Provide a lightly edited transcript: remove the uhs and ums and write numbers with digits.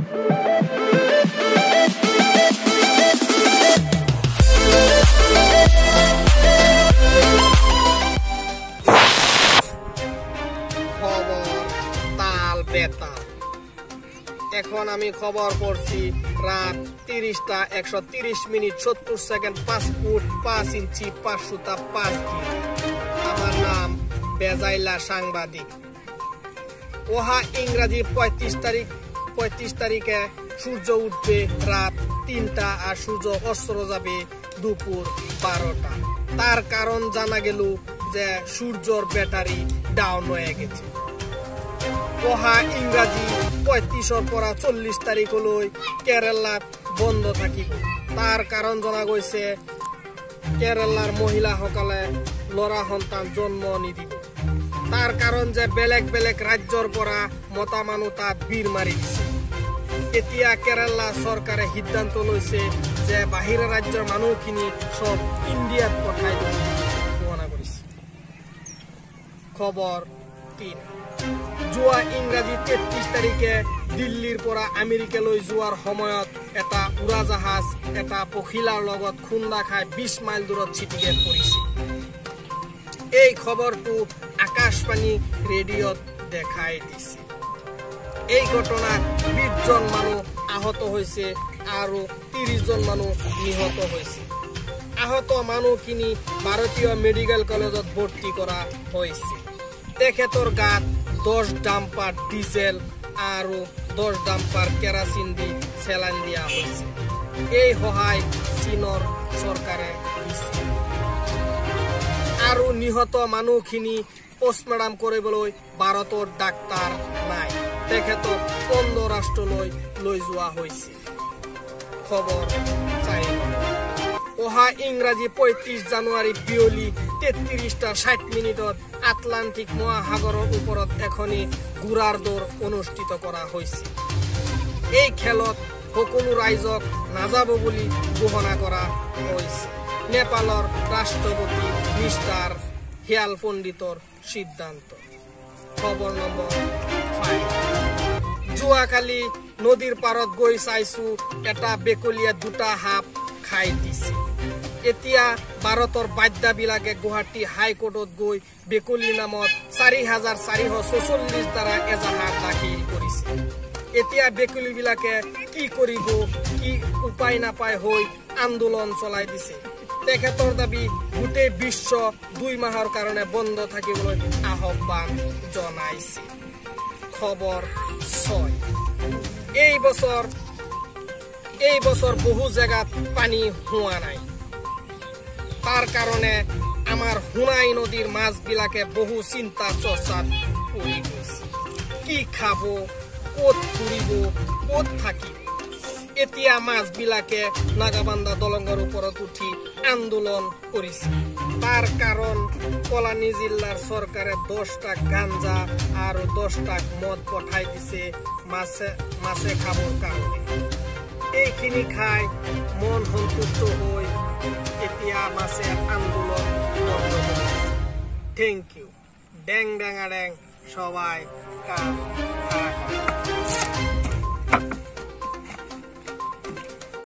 এখন আমি খবর পড়ছি রাত ৩০টা ১৩০ মিনিট ৭০ সেকেন্ড ৫ ফুট ৫ ইঞ্চি ৫ সুতা ৫ কিমি। আমার নাম বেজাইলা সাংবাদিক। ওহা ইংরাজি ৩৫ তারিখে সূর্য উঠবে রাত ৩টা আর সূর্য অস্ত যাবে দুপুর ১২টা। তার কারণ জানা গেল যে সূর্যর ব্যাটারি ডাউন হয়ে গেছে। ওহা ইংরাজি ৩৫-র পরা ৪০ তারিখ হলৈ কেরালা বন্ধ থাকিব। তার কারণ জানা গৈছে কেরালার মহিলাসকলে লৰা সন্তান জন্ম নিদিব। তাৰ কাৰণ যে বেলেগ বেলেগ ৰাজ্যৰ পৰা মতা মানুহ তাত বীৰ মাৰি দিছে। এতিয়া কেৰালা চৰকাৰে সিদ্ধান্ত লৈছে যে বাহিৰা ৰাজ্যৰ মানুহখিনি সব ইন্ডিয়াত পঠাই দিব ঘোষণা কৰিছে। খবৰ ৩। যোৱা ইংৰাজী ৩৩ তাৰিখে দিল্লীৰ পৰা আমেৰিকালৈ যোৱাৰ সময়ত এটা উৰাজাহাজ এটা পখিলাৰ লগত খুন্দা খাই ২০ মাইল দূৰত ছিটিকে পৰিছে। এই খবৰটো আকাশবাণী ৰেডিঅ'ত দেখাই দিছে। এই ঘটনাত ২০ জন মানুহ আহত হৈছে আৰু ৩০ জন মানুহ নিহত হৈছে। আহত মানুহখিনি ভাৰতীয় মেডিকেল কলেজত ভৰ্তি কৰা হৈছে। তেখেতৰ গাত ১০ ডাম্পাৰ ডিজেল আৰু ১০ ডাম্পাৰ কেৰাচিন দি চেলাইন দিয়া হৈছে। এই সহায় চীনৰ চৰকাৰে দিছে। আৰু নিহত মানুহখিনি পোষ্টমৰ্টম কৰিবলৈ ভাৰতৰ ডাক্তাৰ নাই। তেখেতক অন্য ৰাষ্ট্ৰলৈ লৈ যোৱা হৈছে। খবৰ ৪। অহা ইংৰাজী ৩৫ জানুৱাৰী বিয়লি ৩৩টা ৬০ মিনিটত আটলান্টিক মহাসাগৰৰ ওপৰত এখনি ঘোঁৰাৰ দৌৰ অনুষ্ঠিত কৰা হৈছে। এই খেলত সকলো ৰাইজক নাযাব বুলি ঘোষণা কৰা হৈছে। নেপালৰ ৰাষ্ট্ৰপতি মিষ্টাৰ হিয়াল পণ্ডিতৰ সিদ্ধান্ত। খবৰ নম্বৰ ৫। যোৱাকালি নদীৰ পাৰত গৈ চাইছো এটা বেকলীয়া ২টা সাপ খাই দিছে। এতিয়া ভাৰতৰ বাদ্যাবিলাকে গুৱাহাটী হাইকোৰ্টত গৈ বেকলি নামত ৪,৪৪৪ দ্বাৰা এজাহাৰ দাখিল কৰিছে। এতিয়া বেকলিবিলাকে কি কৰিব কি উপায় নাপায় হৈ আন্দোলন চলাই দিছে। তেখেতৰ দাবী গোটেই বিশ্ব ২ মাহৰ কাৰণে বন্ধ থাকিবলৈ আহ্বান জনাইছে। খবৰ ৬। এই বছৰ বহু জেগাত পানী হোৱা নাই। তাৰ কাৰণে আমাৰ সোণাই নদীৰ মাছবিলাকে বহু চিন্তা চৰ্চাত পৰি গৈছে। কি খাব, ক'ত ফুৰিব, ক'ত থাকিব। এতিয়া মাছবিলাকে নাগাবান্ধা দলঙৰ ওপৰত উঠি আন্দোলন কৰিছে। তাৰ কাৰণ কলানী জিলাৰ চৰকাৰে 10টা গাঞ্জা আৰু 10টা মদ পঠাই দিছে মাছে খাবৰ কাৰণে। এইখিনি খাই মন সন্তুষ্ট হৈ এতিয়া মাছে আন্দোলন বন্ধ কৰিছে। Thank you. ড্যাং ড্যাঙা ড্যাং সবাই কাম।